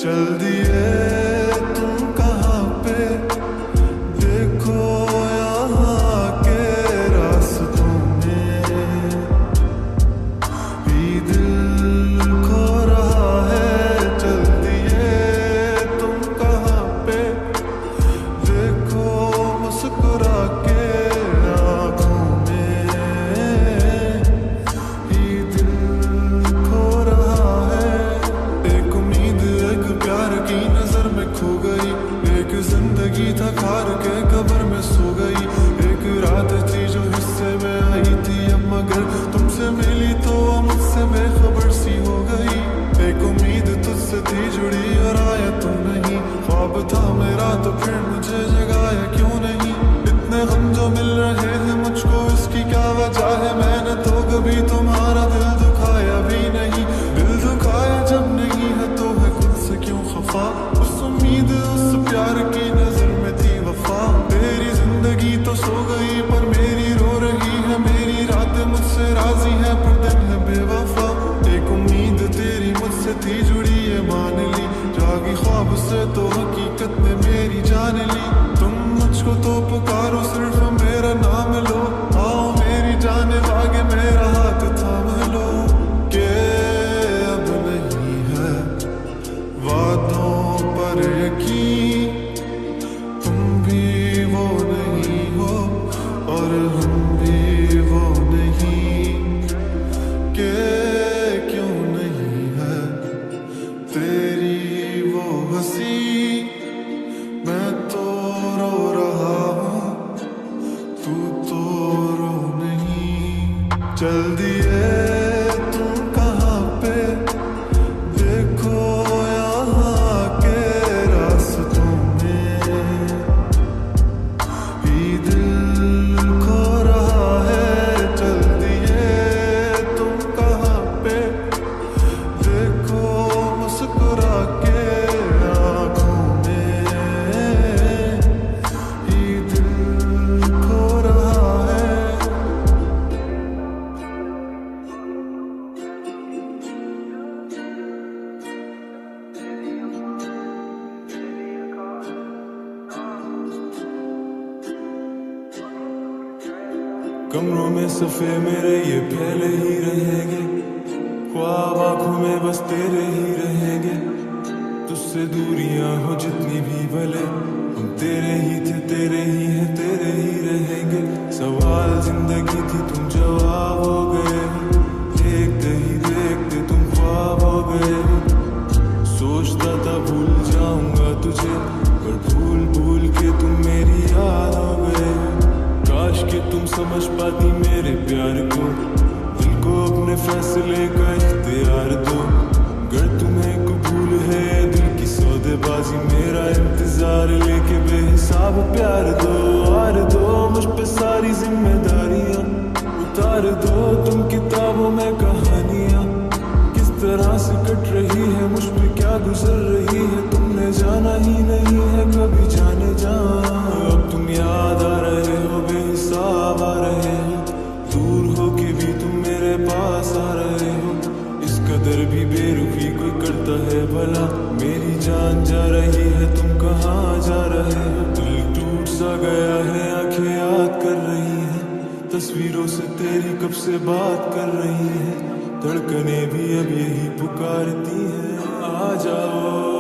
चल दिए तुम कहाँ पे, देखो यहाँ के रास्तों में भी दिल खो रहा है। चल दिए तुम कहाँ पे, देखो मुस्कुरा के आँखों में भी दिल खो रहा है। एक उम्मीद एक प्यार की नजर में खो गई, एक जिंदगी था खार के कब्र में सो गई। एक रात थी जो हिस्से में आई थी, अब मगर तुमसे मिली तो मुझसे बेखबर सी हो गई। एक उम्मीद तुझसे थी जुड़ी और आया तुम नहीं, ख्वाब था मेरा तो फिर मुझे जगाया क्यों नहीं। इतने गम जो मिल रहे हैं मुझको, इसकी क्या वजह है? मैंने तो कभी तुम्हारा दिल दुखाया भी नहीं। दिल दुखाया जब नहीं है तो है खुद से क्यों खफा। उस उम्मीद उस प्यार की नजर में थी वफा। तेरी जिंदगी तो सो गई पर मेरी रो रही है, मेरी रातें मुझसे राजी है पर दिन है बेवफा। एक उम्मीद तेरी मुझसे थी जुड़ी ये मान ली, जागी ख्वाब से तो हकीकत ने मेरी जान ली। तुम मुझको तो पुकारो सिर्फ मेरा नाम लो, आओ मेरी जाने आगे मेरा हाथ थाम लो। के अब नहीं है वादों पर यकीन, तुम भी वो नहीं हो और हम भी वो नहीं। के क्यों नहीं है तेरी वो हंसी, मैं तो रो रहा हूँ तू तो रो नहीं। चल दिए तुम कहाँ पे, देखो यहाँ के रास्तों में भी दिल खो रहा है। चल दिए तुम कहाँ पे, देखो मुस्कुरा के आँखों में भी दिल खो रहा है। कमरों में सफ़े मेरे ये फैले ही रहेंगे, ख्वाब आँखों में बस तेरे ही रहेंगे। तुझसे दूरियां हो जितनी भी भले, हम तेरे ही थे तेरे ही हैं तेरे ही रहेंगे। सवाल जिंदगी थी तुम जवाब हो गए हो, देखते ही देखते तुम ख्वाब हो गए हो। सोचता था भूल जाऊंगा तुझे, पर भूल भूल के तुम मेरी याद हो गए हो। काश कि तुम समझ पाती मेरे प्यार को, दिल को अपने फैसले का इख्तियार दो। अगर तुम्हें कबूल है दिल की सौदेबाजी, मेरा इंतजार लेके बेहिसाब प्यार दो। हार दो मुझ पे सारी जिम्मेदारियां, उतार दो तुम किताबों में कहानियां। किस तरह से कट रही है मुझ पे क्या गुजर रही है, तुमने जाना ही नहीं है कभी जाने जा। अब तुम याद आ रहे हो बेहिसाब आ रहे हो, दूर हो के भी तुम मेरे पास आ रहे हो। इस कदर भी बेरुखी कोई करता है भला, मेरी जान जा रही है तुम कहाँ जा रहे हो। दिल टूट सा गया है आंखें याद कर रही हैं, तस्वीरों से तेरी कब से बात कर रही हैं। धड़कनें भी अब यही पुकारती हैं, आ जाओ।